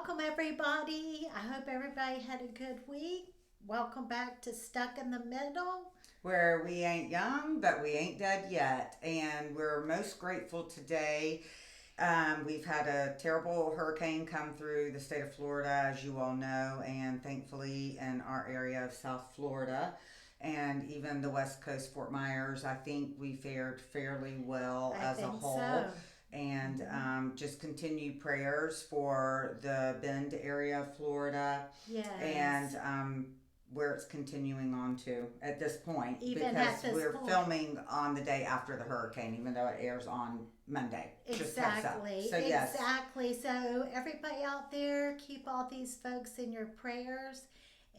Welcome, everybody. I hope everybody had a good week. Welcome back to Stuck in the Middle. Where we ain't young, but we ain't dead yet. And we're most grateful today. We've had a terrible hurricane come through the state of Florida, as you all know, and thankfully in our area of South Florida and even the West Coast, Fort Myers, I think we fared fairly well I as a think whole. so. And hmm just continue prayers for the Bend area of Florida and Yes. where it's continuing on to at this point Even at because this we're point. filming on the day after the hurricane, even though it airs on Monday. Just heads up. Exactly. So, yes. Exactly. So, everybody out there, keep all these folks in your prayers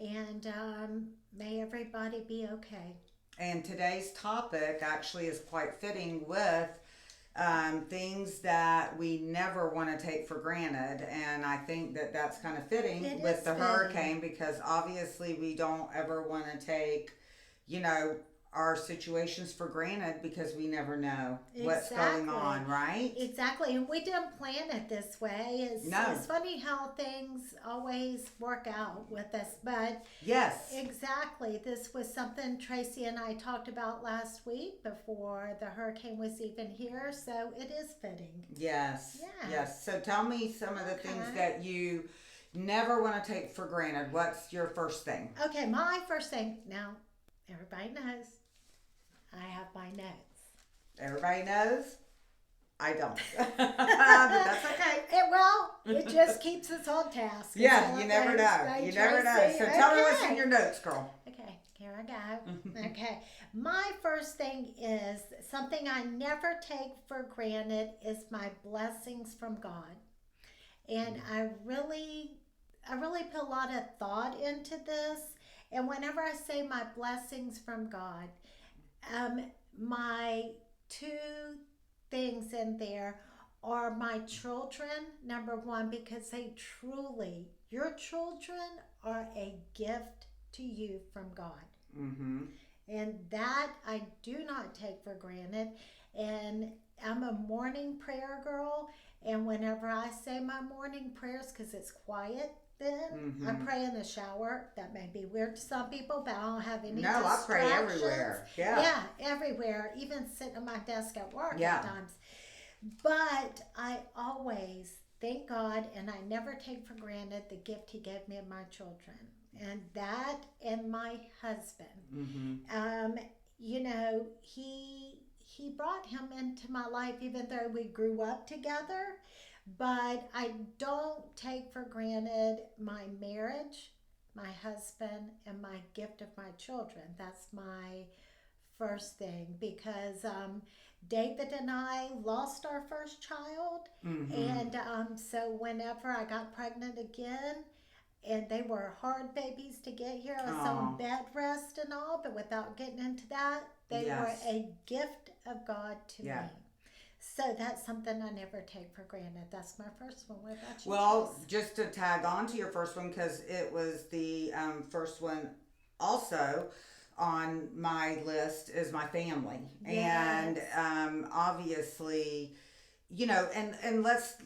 and may everybody be okay. And today's topic actually is quite fitting with things that we never want to take for granted. And I think that that's kind of fitting It with is the fitting. hurricane because obviously we don't ever want to take, you know, our situations for granted because we never know what's going Exactly. on, right? Exactly. And we didn't plan it this way. No. It's funny how things always work out with us. But Yes. exactly, this was something Tracy and I talked about last week before the hurricane was even here. So it is fitting. Yes. Yeah. Yes. So tell me some of the things Okay. that you never want to take for granted. What's your first thing? Okay, my first thing now, everybody knows I have my notes. Everybody knows? I don't. But that's okay. It just keeps us on task. Is Yeah, all you it never goes, know. right, You never know. Tracy? So tell me what's in Okay. your notes, girl. Okay, here I go. Okay, my first thing is something I never take for granted is my blessings from God, and I really put a lot of thought into this. And whenever I say my blessings from God, um, my two things in there are my children, number one, because your children are a gift to you from God. Mm-hmm. And that I do not take for granted. And I'm a morning prayer girl. And whenever I say my morning prayers, because it's quiet, then I Mm-hmm. pray in the shower. That may be weird to some people, but I don't have any No, I pray distractions. everywhere. Yeah. Yeah, everywhere, even sitting at my desk at work at Yeah. times. But I always thank God and I never take for granted the gift He gave me of my children. And that and my husband. Mm-hmm. Um, he brought him into my life even though we grew up together. But I don't take for granted my marriage, my husband, and my gift of my children. That's my first thing because David and I lost our first child, Mm-hmm. and so whenever I got pregnant again, and they were hard babies to get here. I was on Oh, bed rest and all, but without getting into that, they were yes. a gift of God to Yeah. me. So that's something I never take for granted. That's my first one. What about you, Well, Trace? just to tag on to your first one, because it was the first one also on my list is my family. And Yes. obviously, you know, and let's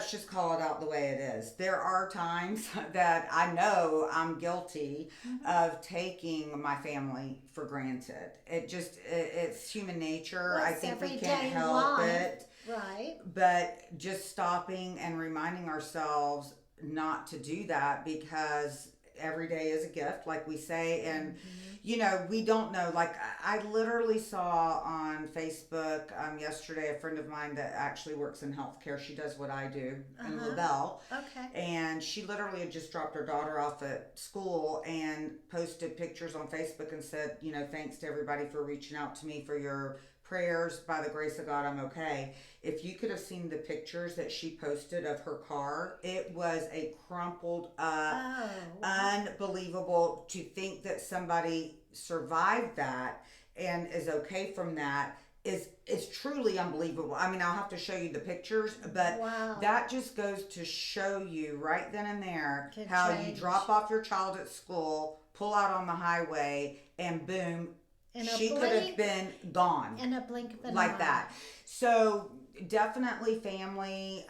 just call it out the way it is. There are times that I know I'm guilty Mm-hmm. of taking my family for granted. It's human nature. Well, I it's think we can't everyday help life, it, right? but just stopping and reminding ourselves not to do that because every day is a gift, like we say. And Mm-hmm. you know, we don't know. Like I literally saw on Facebook yesterday a friend of mine that actually works in healthcare. She does what I do Uh in huh. LaBelle, Okay. and she literally had just dropped her daughter off at school and posted pictures on Facebook and said, you know, thanks to everybody for reaching out to me for your prayers. By the grace of God, I'm okay. If you could have seen the pictures that she posted of her car, it was a crumpled up, Oh, wow. unbelievable to think that somebody survived that and is okay from that is truly unbelievable. I mean, I'll have to show you the pictures, but Wow. that just goes to show you right then and there Can how you drop change off your child at school, pull out on the highway, and boom, in a she could have blink, been gone in a blink of an like eye. that. So definitely family.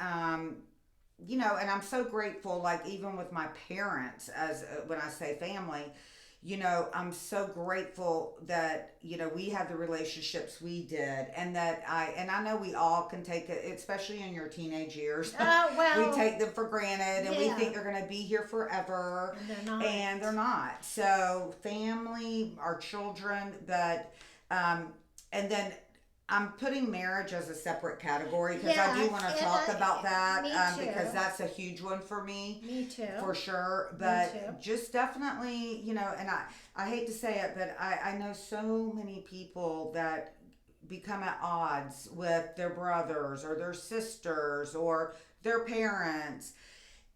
and I'm so grateful, like, even with my parents, as when I say family, I'm so grateful that, we had the relationships we did, and that I know we all can take it, especially in your teenage years. Oh, We well, take them for granted and we yeah. think they're going to be here forever, And they're not. and they're not. So, family, our children, that, and then I'm putting marriage as a separate category because I Yeah, do want to and talk about that, me because too. that's a huge one for me, Me too. for sure. Me But too. just definitely, and I hate to say it, but I know so many people that become at odds with their brothers or their sisters or their parents,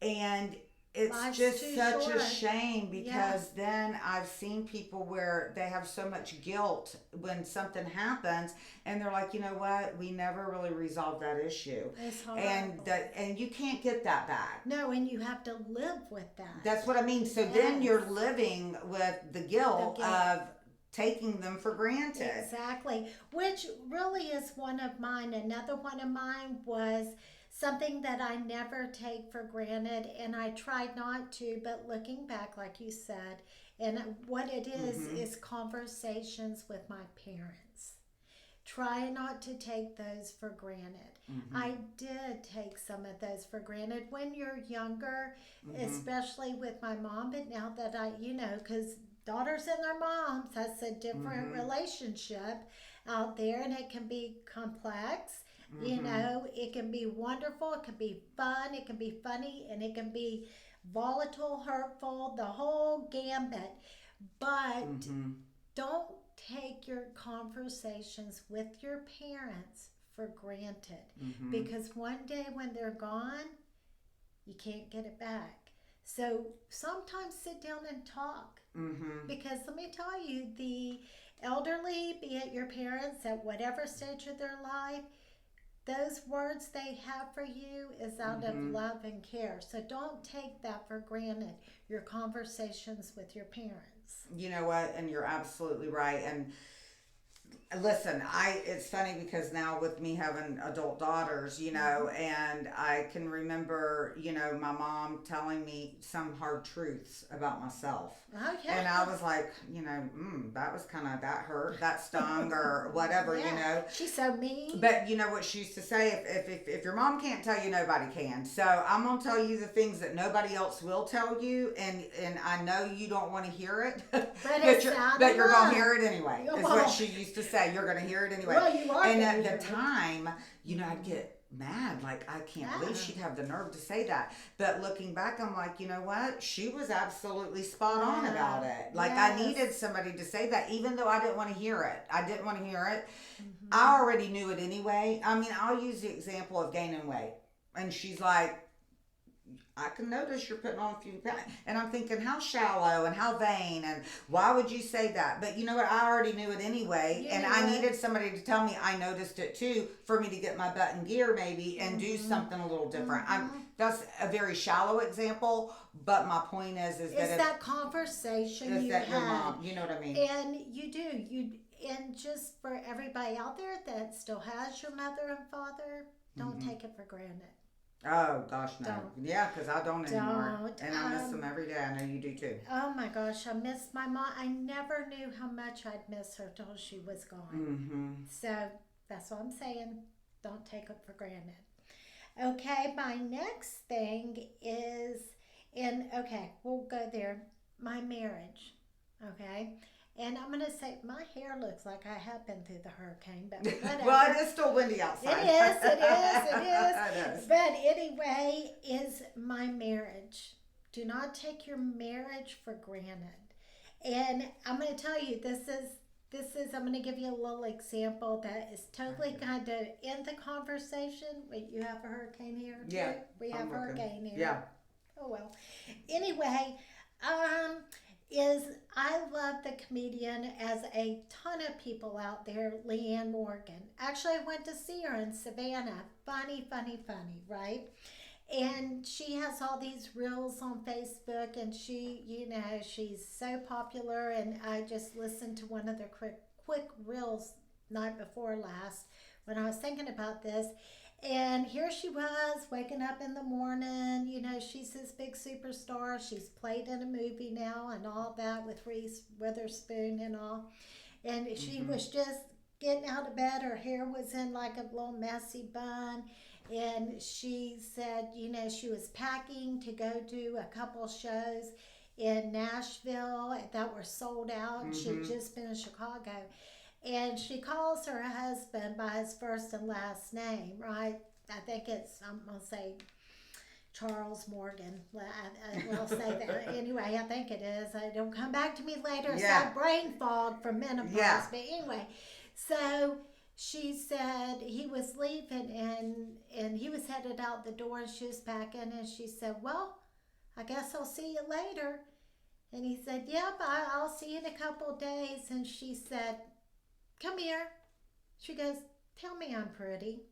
and it's Life's just too such a short. shame, Yeah. because then I've seen people where they have so much guilt when something happens, and they're like, you know what, we never really resolved that issue, It's and horrible. and you can't get that back. No, and you have to live with that. That's what I mean. So then Yes. you're living with the guilt The guilt. of taking them for granted. Exactly. Which really is one of mine. Another one of mine was something that I never take for granted, and I tried not to, but looking back, like you said, and what it Mm-hmm. is conversations with my parents. Try not to take those for granted. Mm-hmm. I did take some of those for granted when you're younger, Mm-hmm. especially with my mom. But now that because daughters and their moms, that's a different Mm-hmm. relationship out there, and it can be complex. Mm-hmm. It can be wonderful, it can be fun, it can be funny, and it can be volatile, hurtful, the whole gambit. But Mm-hmm. don't take your conversations with your parents for granted, Mm-hmm. because one day when they're gone, you can't get it back. So sometimes sit down and talk, Mm-hmm. because let me tell you, the elderly, be it your parents at whatever stage of their life, those words they have for you is out of Mm-hmm. love and care. So don't take that for granted, your conversations with your parents. You know what? And you're absolutely right. And listen, it's funny because now with me having adult daughters, and I can remember, my mom telling me some hard truths about myself. Okay. And I was like, that was kind of, that hurt, that stung, or whatever, Yeah. She's so mean. But you know what she used to say, if your mom can't tell you, nobody can. So I'm going to tell you the things that nobody else will tell you, and I know you don't want to hear it, But but it's you're, out but of you're going love. to hear it anyway, is Well, what she used to say. You're going to hear it anyway. Well, you are. And gonna at hear the it. time, I'd get mad. Like, I can't believe Yeah. she'd have the nerve to say that. But looking back, I'm like, you know what? She was absolutely spot on Yeah. about it. Like, I Yes. needed somebody to say that, even though I didn't want to hear it. I didn't want to hear it. Mhm. I already knew it anyway. I mean, I'll use the example of gaining weight. And she's like, I can notice you're putting on a few pounds. And I'm thinking, how shallow and how vain, and why would you say that? But you know what? I already knew it anyway. You And knew I it. needed somebody to tell me I noticed it too, for me to get my butt in gear maybe and do something a little different. That's a very shallow example, but my point is It's that that conversation it's you that your had. mom, you know what I mean? And and just for everybody out there that still has your mother and father, don't Mhm. take it for granted. Oh gosh, no. Don't. Yeah, because I don't anymore. Don't. And I miss them every day. I know you do too. Oh my gosh, I miss my mom. I never knew how much I'd miss her till she was gone. Mm-hmm. So that's what I'm saying. Don't take it for granted. Okay, my next thing is, and okay, we'll go there. My marriage. Okay. And I'm going to say my hair looks like I have been through the hurricane, but whatever. Well, it is still windy outside. It is, it is, it It is. is. But anyway, is my marriage. Do not take your marriage for granted. And I'm going to tell you, I'm going to give you a little example that is totally Okay. kind of in the conversation. Wait, you have a hurricane here too? Yeah, We have I'm a looking. hurricane here. Yeah. Oh well. Anyway, is I love the comedian, as a ton of people out there, Leanne Morgan. Actually, I went to see her in Savannah. Funny, funny, funny, right? And she has all these reels on Facebook, and she's so popular. And I just listened to one of the quick reels night before last when I was thinking about this. And here she was waking up in the morning. You know, she's this big superstar. She's played in a movie now and all that with Reese Witherspoon and all. And she Mm-hmm. was just getting out of bed. Her hair was in like a little messy bun. And she said, you know, she was packing to go do a couple shows in Nashville that were sold out. She had Mm-hmm. just been in Chicago. And she calls her husband by his first and last name, right? I think it's, I'm going to say Charles Morgan. I will say that. Anyway, I think it is. Don't come back to me later. It's Yeah. that brain fog from Yeah. menopause. But anyway, so she said he was leaving and he was headed out the door and she was packing and she said, well, I guess I'll see you later. And he said, yep, I'll see you in a couple of days. And she said, come here. She goes, tell me I'm pretty.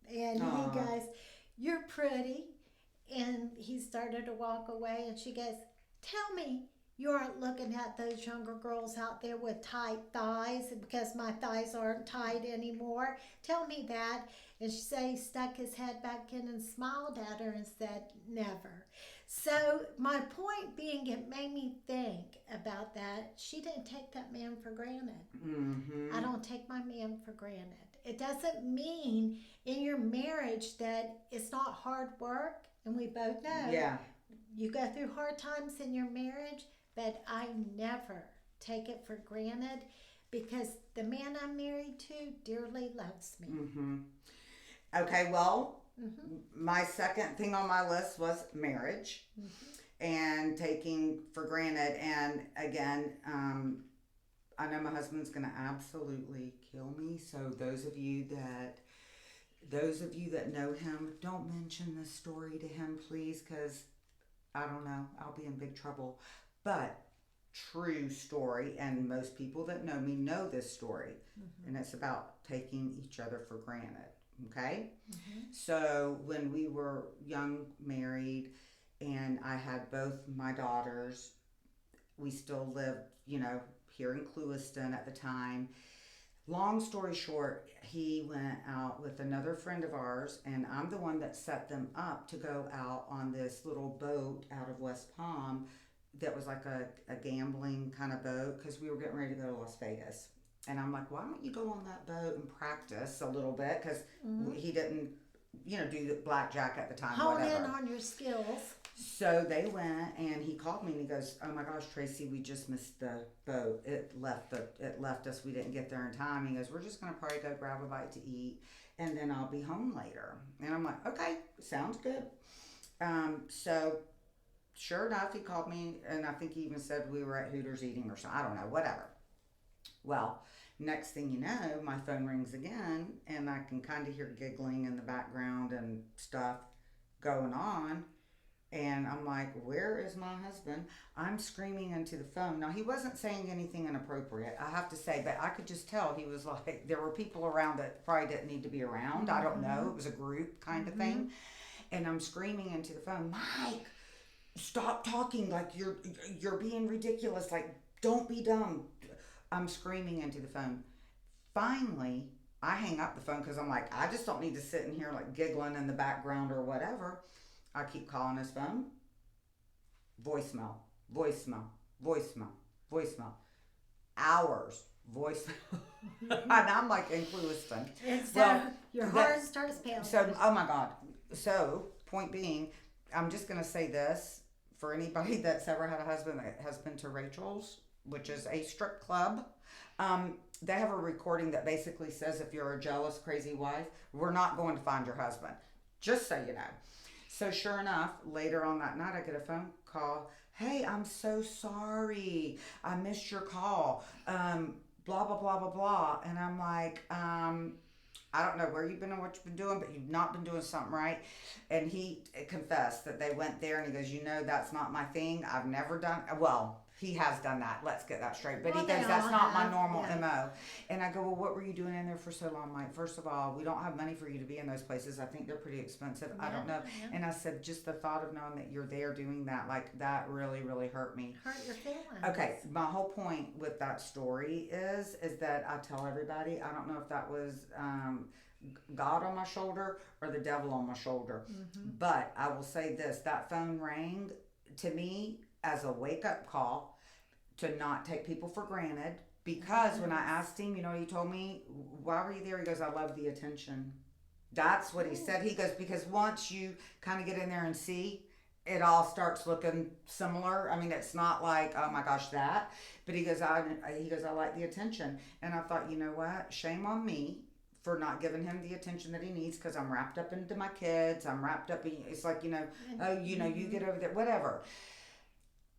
And he Aw. goes, you're pretty. And he started to walk away. And she goes, tell me you aren't looking at those younger girls out there with tight thighs because my thighs aren't tight anymore. Tell me that. And she said he stuck his head back in and smiled at her and said, never. So my point being, it made me think about that. She didn't take that man for granted. I Mm-hmm. don't take my man for granted. It doesn't mean in your marriage that it's not hard work, and we both know Yeah. you go through hard times in your marriage, but I never take it for granted because the man I'm married to dearly loves me. Mm-hmm. Okay, well, Mm-hmm. my second thing on my list was marriage Mm-hmm. and taking for granted. And again, I know my husband's gonna absolutely kill me. So those of you that know him, don't mention this story to him, please, because I don't know, I'll be in big trouble. But true story, and most people that know me know this story, Mm-hmm. and it's about taking each other for granted. Okay, Mm-hmm. so when we were young, married, and I had both my daughters, we still lived, here in Clewiston at the time. Long story short, he went out with another friend of ours, and I'm the one that set them up to go out on this little boat out of West Palm that was like a gambling kind of boat because we were getting ready to go to Las Vegas. And I'm like, why don't you go on that boat and practice a little bit? Because Mm-hmm. he didn't, do the blackjack at the time, Hone in whatever. on your skills. So they went, and he called me and he goes, "Oh my gosh, Tracy, we just missed the boat. It left us. We didn't get there in time." He goes, "We're just gonna probably go grab a bite to eat, and then I'll be home later." And I'm like, "Okay, sounds good." So sure enough, he called me, and I think he even said we were at Hooters eating or something. I don't know, whatever. Well, next thing you know, my phone rings again, and I can kind of hear giggling in the background and stuff going on. And I'm like, where is my husband? I'm screaming into the phone. Now, he wasn't saying anything inappropriate, I have to say, but I could just tell he was like, there were people around that probably didn't need to be around. I don't know. Mm-hmm. It was a group kind of Mm-hmm. thing. And I'm screaming into the phone, Mike, stop talking. Like, you're being ridiculous. Like, don't be dumb. I'm screaming into the phone. Finally, I hang up the phone because I'm like, I just don't need to sit in here like giggling in the background or whatever. I keep calling his phone. Voicemail, voicemail, voicemail, voicemail. Hours, voicemail. And I'm like in Clewiston. And so Well, your that, heart starts pounding. so, oh my God. So, point being, I'm just going to say this for anybody that's ever had a husband that has been to Rachel's, which is a strip club. They have a recording that basically says if you're a jealous, crazy wife, we're not going to find your husband. Just so you know. So sure enough, later on that night, I get a phone call. Hey, I'm so sorry. I missed your call. Blah, blah, blah, blah, blah. And I'm like, I don't know where you've been and what you've been doing, but you've not been doing something right. And he confessed that they went there and he goes, that's not my thing. I've never done, well, He has done that. Let's get that straight. But Well, he they goes, that's all not my have, normal yeah. MO. And I go, well, what were you doing in there for so long, Mike? First of all, we don't have money for you to be in those places. I think they're pretty expensive. I don't know. Yeah. And I said, just the thought of knowing that you're there doing that, like that really, really hurt me. Hurt your feelings. Okay, my whole point with that story is that I tell everybody, I don't know if that was God on my shoulder or the devil on my shoulder. But I will say this, that phone rang to me as a wake-up call to not take people for granted, because when I asked him, he told me, why were you there? He goes, I love the attention. That's what he said. He goes, because once you kind of get in there and see, it all starts looking similar. I mean, it's not like, oh my gosh, that. But he goes, I like the attention. And I thought, you know what? Shame on me for not giving him the attention that he needs, because I'm wrapped up into my kids. I'm wrapped up in, it's like, you get over there, whatever.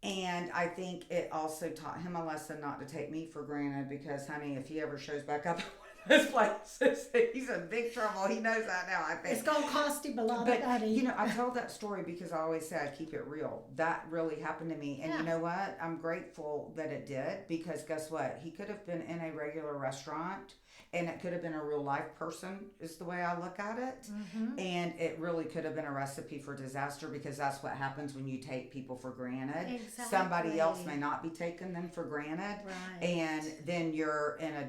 And I think it also taught him a lesson not to take me for granted, because, honey, if he ever shows back up at one of those places, he's in big trouble. He knows that now, I think. It's going to cost him a lot But, of money. I told that story because I always say I keep it real. That really happened to me. And you know what? I'm grateful that it did, because guess what? He could have been in a regular restaurant, and it could have been a real life person, is the way I look at it. And it really could have been a recipe for disaster, because that's what happens when you take people for granted. Exactly. Somebody else may not be taking them for granted. Right. And then you're in a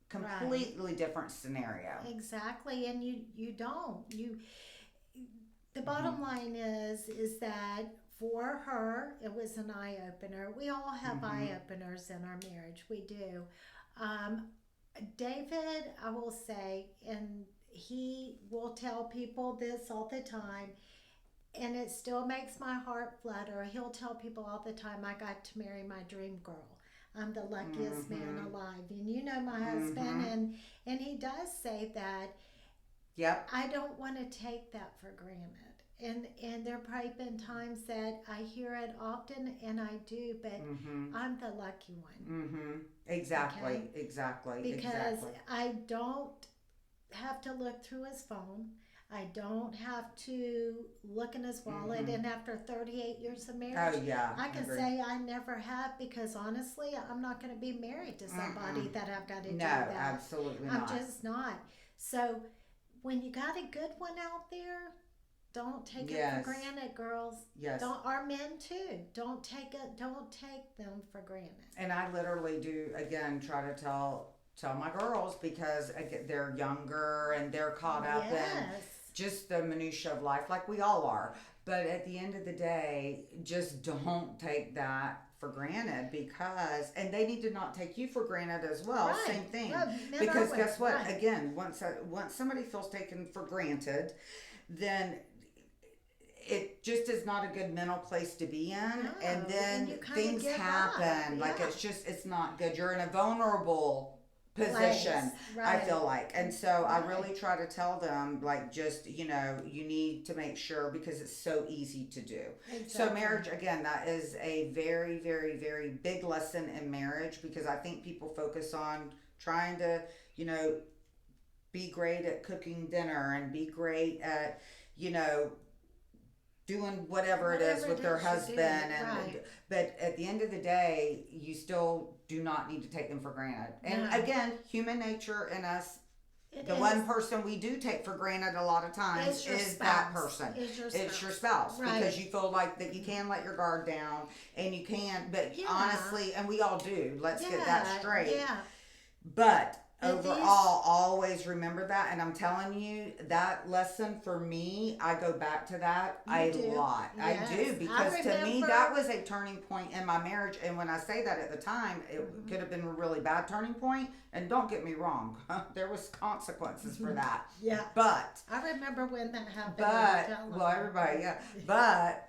completely different scenario. Exactly. And you don't. The bottom line is that for her, it was an eye opener. We all have eye openers in our marriage. We do. David, I will say, and he will tell people this all the time, and it still makes my heart flutter. He'll tell people all the time, I got to marry my dream girl. I'm the luckiest man alive. And you know my husband, and he does say that. Yep. I don't want to take that for granted. And there have probably been times that I hear it often, and I do, but I'm the lucky one. Exactly. Okay? Exactly. Because exactly. I don't have to look through his phone. I don't have to look in his wallet. And after 38 years of marriage, I can say I never have, because honestly, I'm not going to be married to somebody that I've got to do that. No, absolutely not. I'm just not. So when you got a good one out there, don't take it for granted, girls. Yes. Don't, our men too. Don't take them for granted. And I literally do, again, try to tell my girls, because they're younger and they're caught up in just the minutia of life, like we all are. But at the end of the day, just don't take that for granted, because, and they need to not take you for granted as well. Right. Same thing. Yeah, because guess what? Right. Again, once somebody feels taken for granted, then it just is not a good mental place to be in. No, and then things happen. Like it's not good. You're in a vulnerable position, right. I feel like. And so I really try to tell them, like, just, you need to make sure, because it's so easy to do. Exactly. So marriage, again, that is a very, very, very big lesson in marriage, because I think people focus on trying to, be great at cooking dinner and be great at, doing whatever it is with their husband, but at the end of the day, you still do not need to take them for granted. And again, human nature in us, one person we do take for granted a lot of times is that person. It's your spouse, because you feel like that you can let your guard down, and you can, but honestly, and we all do. Let's get that straight. Yeah. But overall, always remember that. And I'm telling you, that lesson for me, I go back to that a lot. Yes. I do, because to me, that was a turning point in my marriage. And when I say that at the time, it could have been a really bad turning point. And don't get me wrong, there was consequences for that. Yeah. But I remember when that happened. But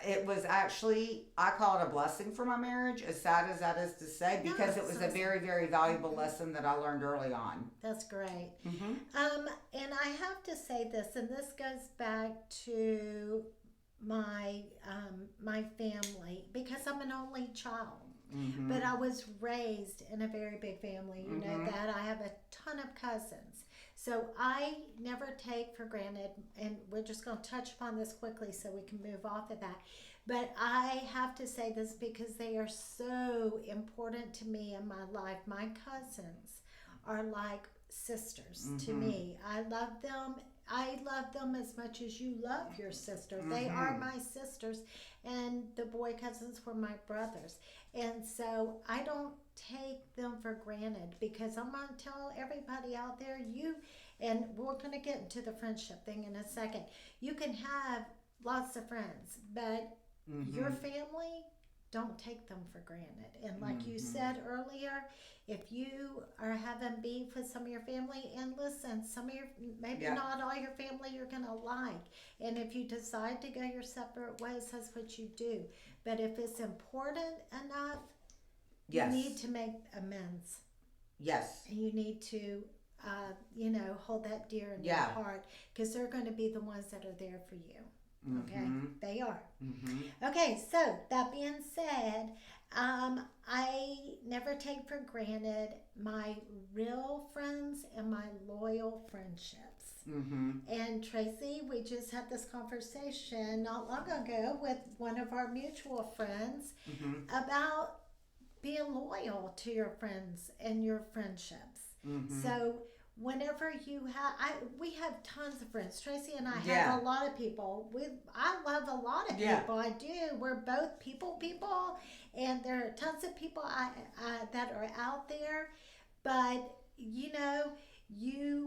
it was actually, I call it a blessing for my marriage, as sad as that is to say, because it was a very, very valuable lesson that I learned early on. That's great. And I have to say this, and this goes back to my my family, because I'm an only child. But I was raised in a very big family. You know that. I have a ton of cousins. So I never take for granted, and we're just going to touch upon this quickly so we can move off of that. But I have to say this because they are so important to me in my life. My cousins are like sisters to Mm-hmm. me. I love them. I love them as much as you love your sister. They are Mm-hmm. my sisters, and the boy cousins were my brothers. And so I don't take them for granted because I'm going to tell everybody out there, and we're going to get into the friendship thing in a second. You can have lots of friends, but your Mm-hmm. family, don't take them for granted. And like you Mm-hmm. said earlier, if you are having beef with some of your family, and listen, some of your, maybe Yeah. not all your family you're going to like. And if you decide to go your separate ways, that's what you do. But if it's important enough, you need Yes. to make amends. Yes. And you need to, hold that dear in your Yeah. heart because they're going to be the ones that are there for you. Okay? Mm-hmm. They are. Mm-hmm. Okay, so that being said, I never take for granted my real friends and my loyal friendships. Mm-hmm. And Tracy, we just had this conversation not long ago with one of our mutual friends Mm-hmm. about being loyal to your friends and your friendships. Mm-hmm. So whenever we have tons of friends. Tracy and I Yeah. have a lot of people. I love a lot of Yeah. people. I do. We're both people, and there are tons of people that are out there. But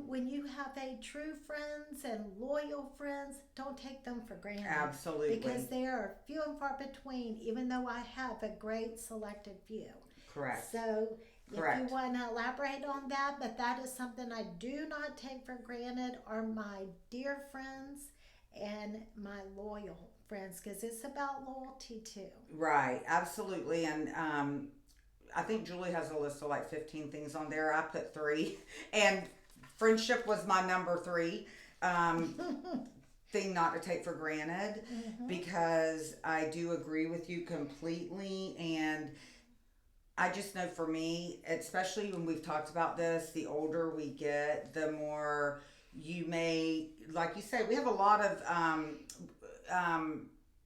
when you have a true friends and loyal friends, don't take them for granted Absolutely. because they are few and far between. Even though I have a great selected few. Correct. So if Correct. you want to elaborate on that, but that is something I do not take for granted are my dear friends and my loyal friends because it's about loyalty too. Right. Absolutely. And I think Julie has a list of like 15 things on there. I put three, and friendship was my number three. Thing not to take for granted because I do agree with you completely. And I just know for me, especially when we've talked about this, the older we get, the more you may, like you say, we have a lot of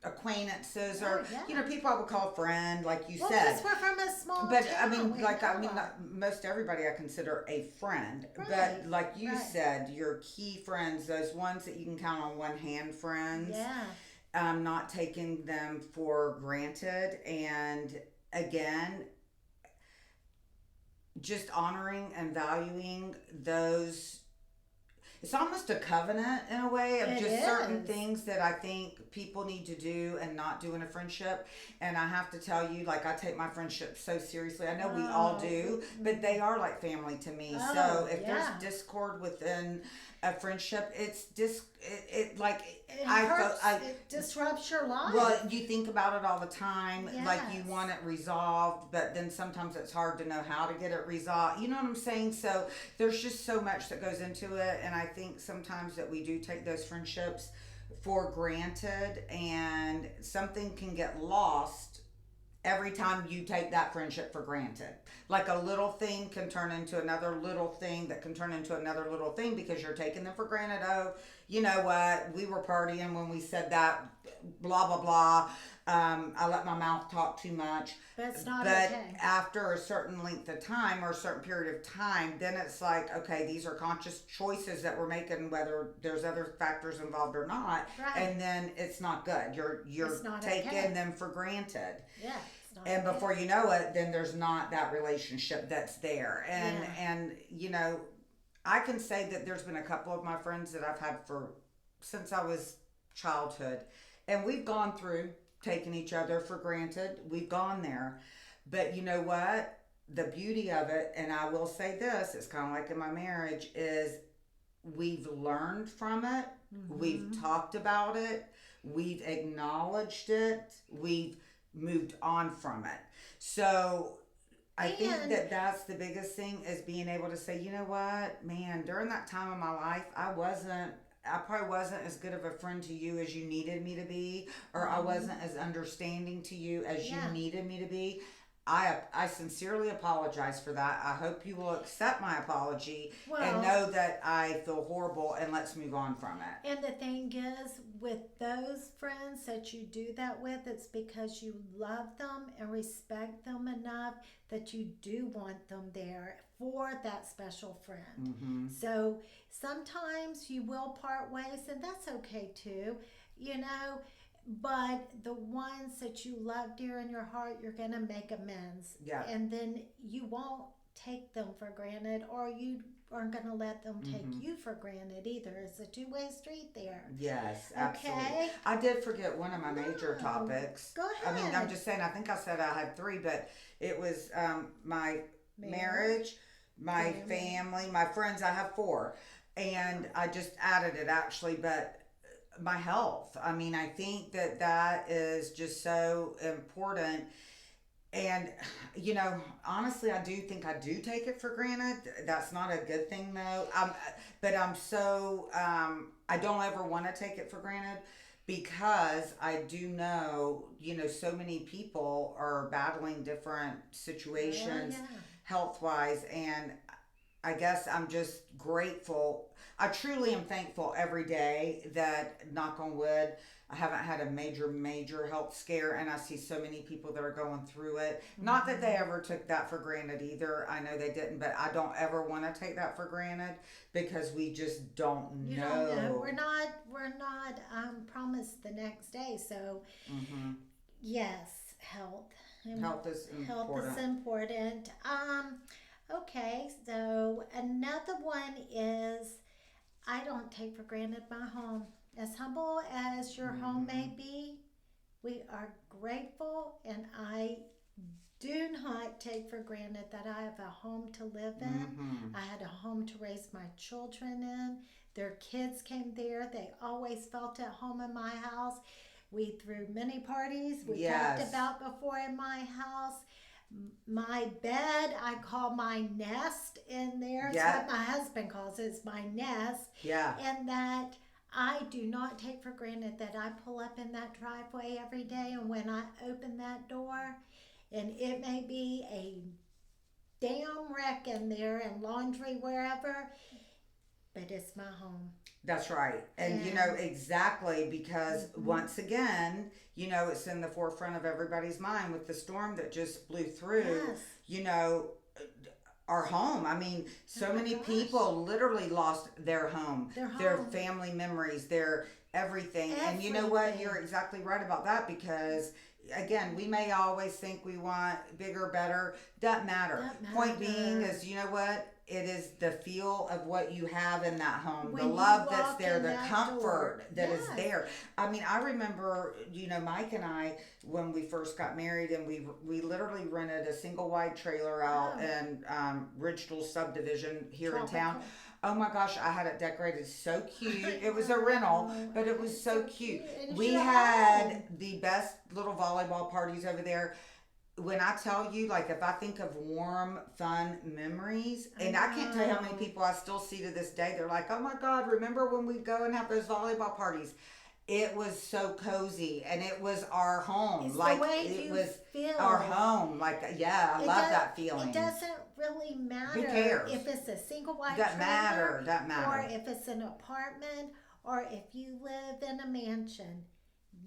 acquaintances or, Oh, yeah. people I would call friend, like you Well, said. because we're from a small But town. I mean, we like, have I mean, a lot. most everybody I consider a friend. Right, But like you right. said, your key friends, those ones that you can count on one hand friends, Yeah. not taking them for granted. And again, just honoring and valuing those. It's almost a covenant in a way of It just certain is. things that I think people need to do and not do in a friendship. And I have to tell you, like, I take my friendship so seriously. I know we all Oh, do, but they are like family to me. Oh, So if yeah. there's discord within a friendship, it like It I hurts. I It disrupts your life. well, you think about it all the time, like you Yes. want it resolved, but then sometimes it's hard to know how to get it resolved. You know what I'm saying? So there's just so much that goes into it, and I think sometimes that we do take those friendships for granted, and something can get lost every time you take that friendship for granted. Like a little thing can turn into another little thing that can turn into another little thing because you're taking them for granted. Oh, you know what? We were partying when we said that, blah, blah, blah. I let my mouth talk too much. That's not But okay. after a certain length of time or a certain period of time, then it's like, okay, these are conscious choices that we're making, whether there's other factors involved or not. Right. And then it's not good. You're It's not taking okay. them for granted. Yeah. It's not And okay. before you know it, then there's not that relationship that's there. And I can say that there's been a couple of my friends that I've had since I was childhood, and we've gone through taking each other for granted. We've gone there. But you know what? The beauty of it, and I will say this, it's kind of like in my marriage, is we've learned from it. We've talked about it. We've acknowledged it. We've moved on from it. So I think And- that that's the biggest thing is being able to say, you know what, man, during that time of my life, I probably wasn't as good of a friend to you as you needed me to be, or I wasn't as understanding to you as Yeah. you needed me to be. I sincerely apologize for that. I hope you will accept my apology and Well, know that I feel horrible, and let's move on from it. and the thing is, with those friends that you do that with, it's because you love them and respect them enough that you do want them there for that special friend. Mm-hmm. So sometimes you will part ways, and that's okay too, you know. But the ones that you love dear in your heart, you're going to make amends. Yeah. And then you won't take them for granted, or you aren't going to let them take you for granted either. It's a two-way street there. Yes, absolutely. Okay. I did forget one of my major topics. Go I mean, ahead. I'm just saying, I think I said I had three, but it was my marriage, my family, my friends. I have four. And I just added it actually, but my health. I mean, I think that that is just so important. And, honestly, I do think I do take it for granted. That's not a good thing, though. But I'm so, I don't ever want to take it for granted because I do know, so many people are battling different situations health wise. And I guess I'm just grateful. I truly am thankful every day that, knock on wood, I haven't had a major health scare, and I see so many people that are going through it. Not that they ever took that for granted either. I know they didn't, but I don't ever want to take that for granted because we just don't know. You don't know. We're not promised the next day. So, yes, health. Health is Health important. is important. Okay, so another one is I don't take for granted my home. As humble as your home may be, we are grateful, and I do not take for granted that I have a home to live in. I had a home to raise my children in. Their kids came there. They always felt at home in my house. We threw many parties. We talked about before in my house. My bed, I call my nest in there. It's what my husband calls it. It's my nest. Yeah. And that I do not take for granted that I pull up in that driveway every day, and when I open that door, and it may be a damn wreck in there and laundry wherever, but it's my home. That's right. And exactly, because once again, it's in the forefront of everybody's mind with the storm that just blew through, our home. I mean, so many people literally lost their home, their family memories, their everything. And you know what? You're exactly right about that because, again, we may always think we want bigger, better. Doesn't matter. Point being is, you know what? It is the feel of what you have in that home, the love that's there, the comfort that is there. I mean, I remember, Mike and I, when we first got married, and we literally rented a single wide trailer out in Ridgeville subdivision here in town. Oh my gosh, I had it decorated so cute. It was a rental, but it was so cute. We had the best little volleyball parties over there. When I tell you, like, if I think of warm, fun memories, and I can't tell you how many people I still see to this day, they're like, oh my God, remember when we'd go and have those volleyball parties? It was so cozy, and it was our home. It's like, the way it you was feel. our home. Like, I love that feeling. It doesn't really matter. Who cares? If it's a single wide Doesn't trailer, matter. or if it's an apartment, or if you live in a mansion.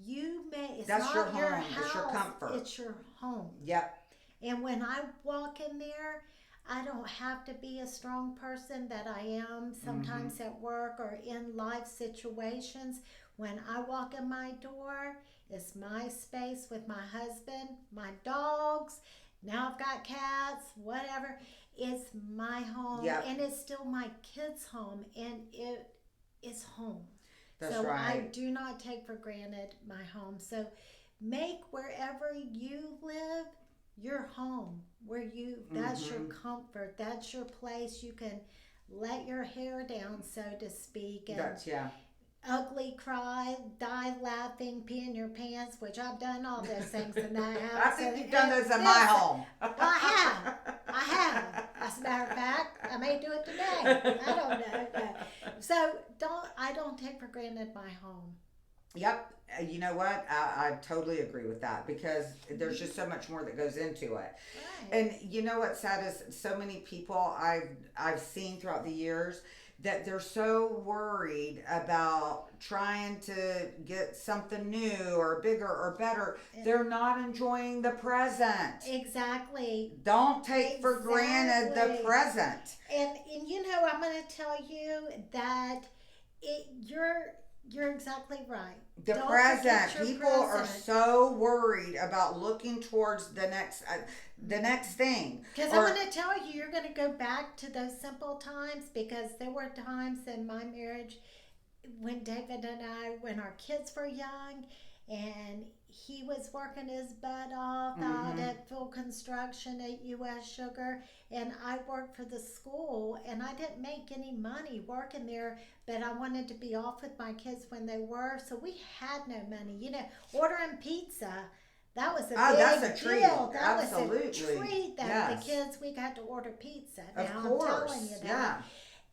It's That's not your home. your house, it's your comfort. It's your home. Yep. And when I walk in there, I don't have to be a strong person that I am sometimes at work or in life situations. When I walk in my door, it's my space with my husband, my dogs. Now I've got cats, whatever. It's my home. Yep. And it's still my kids' home. And it is home. That's so right. I do not take for granted my home. So make wherever you live your home, that's your comfort, that's your place. You can let your hair down, so to speak, and ugly cry, die laughing, pee in your pants, which I've done all those things in that house. I think you've done those in my home. I have. As a matter of fact, I may do it today. I don't know. So I don't take for granted my home. Yep. You know what? I totally agree with that because there's just so much more that goes into it. Right. And you know what's sad is so many people I've seen throughout the years that they're so worried about trying to get something new or bigger or better. They're not enjoying the present. Exactly. Don't take for granted the Exactly. present. And you know, I'm going to tell you that you're exactly right. The Don't present, forget your people are present. so worried about looking towards the next thing. Because I'm Or going to tell you, you're going to go back to those simple times because there were times in my marriage when David and I, when our kids were young, and he was working his butt off out mm-hmm, at full construction at U.S. Sugar, and I worked for the school, and I didn't make any money working there, but I wanted to be off with my kids when they were, so we had no money. You know, ordering pizza. That was a oh, that's big a treat. deal. That was a Absolutely, treat that the yes, kids, we got to order pizza. of Now, I'm telling you course, that.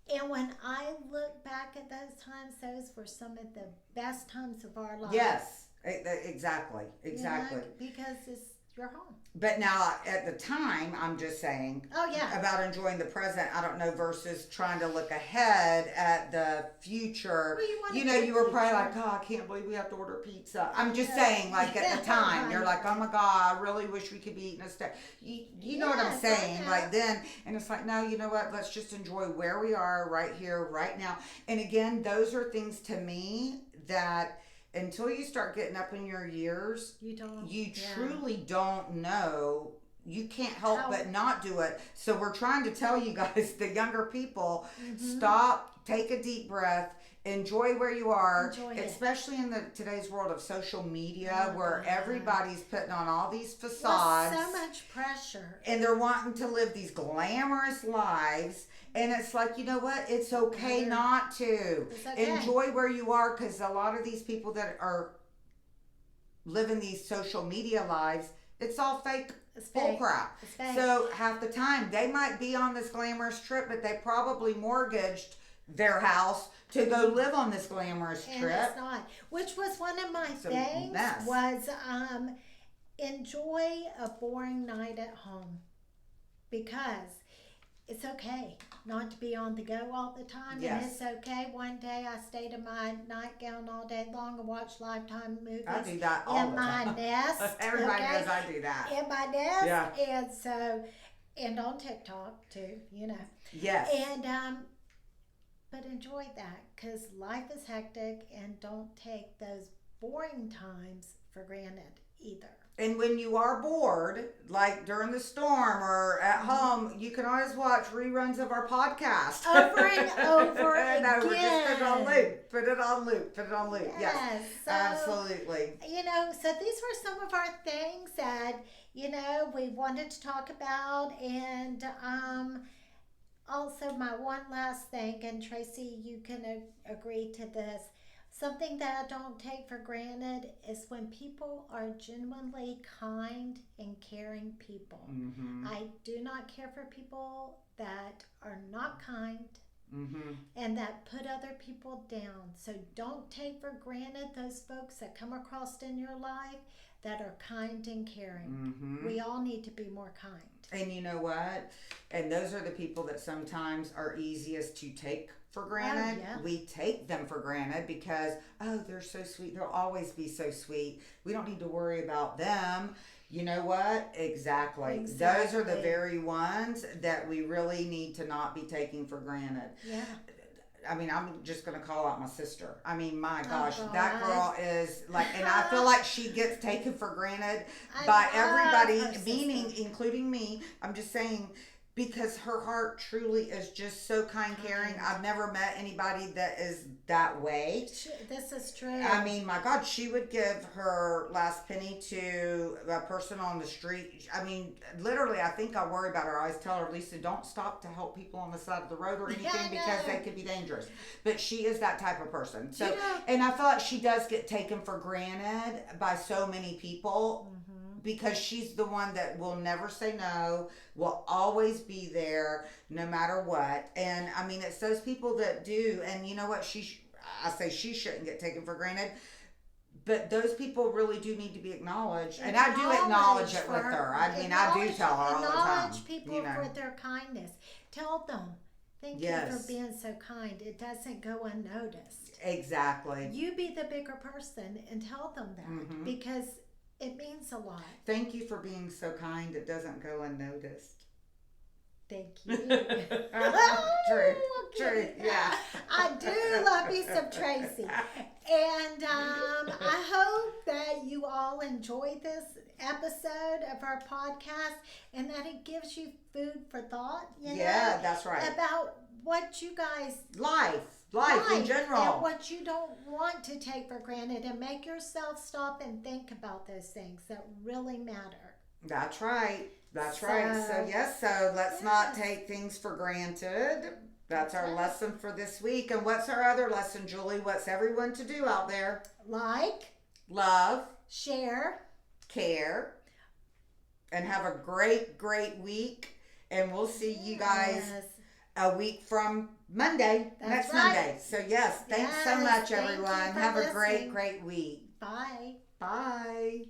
yeah, And when I look back at those times, those were some of the best times of our lives. yes, exactly, You know, exactly. because it's your home. But now, at the time, I'm just saying Oh yeah. about enjoying the present. I don't know versus trying to look ahead at the future. Well, you want You a know, good you were probably future. like, "God, I can't believe we have to order pizza." I'm just Yeah. saying, like at the time, you're Right. like, "Oh my God, I really wish we could be eating a steak." You know what I'm Yes, I saying? know. Like then, and it's like, no, you know what? Let's just enjoy where we are right here, right now. And again, those are things to me that until you start getting up in your years, You don't. you Yeah. truly don't know. You can't help How? but not do it. So we're trying to tell you guys, the younger people, Mm-hmm. stop, take a deep breath, enjoy where you are, Enjoy it. especially in the today's world of social media Oh where God. everybody's putting on all these Well, facades so much pressure. and they're wanting to live these glamorous lives. And it's like, you know what? It's okay Better. not to. It's okay. Enjoy where you are because a lot of these people that are living these social media lives, it's all fake It's bull fake. crap. It's fake. So half the time they might be on this glamorous trip, but they probably mortgaged their house to go live on this glamorous And trip. it's not. Which was one of my It's a things mess. was enjoy a boring night at home because it's okay not to be on the go all the time. Yes. And it's okay. One day I stayed in my nightgown all day long and watched Lifetime movies I do that all in the my time. nest. Everybody okay? knows I do that. In my nest. Yeah. And so, and on TikTok too, you know. Yes. And but enjoy that because life is hectic and don't take those boring times for granted either. And when you are bored, like during the storm or at home, you can always watch reruns of our podcast. Over and over No, we're just put it on again. loop. Put it on loop. Put it on loop. Yes. Yes. So, Absolutely. you know, so these were some of our things that, you know, we wanted to talk about. And also, my one last thing, and Tracy, you can agree to this. Something that I don't take for granted is when people are genuinely kind and caring people. Mm-hmm. I do not care for people that are not kind Mm-hmm. and that put other people down. So don't take for granted those folks that come across in your life that are kind and caring. Mm-hmm. We all need to be more kind. And you know what? And those are the people that sometimes are easiest to take for granted. yeah. We take them for granted because, oh, they're so sweet. They'll always be so sweet. We don't need to worry about them. You know what? Exactly. Those are the Exactly. very ones that we really need to not be taking for granted. Yeah. I mean, I'm just going to call out my sister. I mean, my Oh, gosh, God. that girl is like, and I feel like she gets taken for granted I by love everybody, her meaning, sister. including me. I'm just saying, because her heart truly is just so kind, caring. Kind. I've never met anybody that is that way. This is true. I mean, my God, she would give her last penny to a person on the street. I mean, literally, I think I worry about her. I always tell her, Lisa, don't stop to help people on the side of the road or Yeah, anything I because know. they could be dangerous. But she is that type of person. So, You know- and I feel like she does get taken for granted by so many people. Because she's the one that will never say no, will always be there no matter what. And I mean, it's those people that do. And you know what? I say she shouldn't get taken for granted. But those people really do need to be acknowledged, and I do acknowledge it with her. I mean, I do tell her all the time. Acknowledge people for their kindness. Tell them, thank you for being so kind. It doesn't go unnoticed. Exactly. You be the bigger person and tell them that because it means a lot. Thank you for being so kind. It doesn't go unnoticed. Thank you. True. Yeah. I do love me some Tracy. And I hope that you all enjoyed this episode of our podcast and that it gives you food for thought. Yeah, that's right. About what you guys life in general. And what you don't want to take for granted, and make yourself stop and think about those things that really matter. That's right. That's right. So let's not take things for granted. That's our lesson for this week. And what's our other lesson, Julie? What's everyone to do out there? Like, love, share, care, and have a great week. And we'll see you guys a week from Monday. Next Monday. So thanks so much, everyone. Have a great week. Bye. Bye.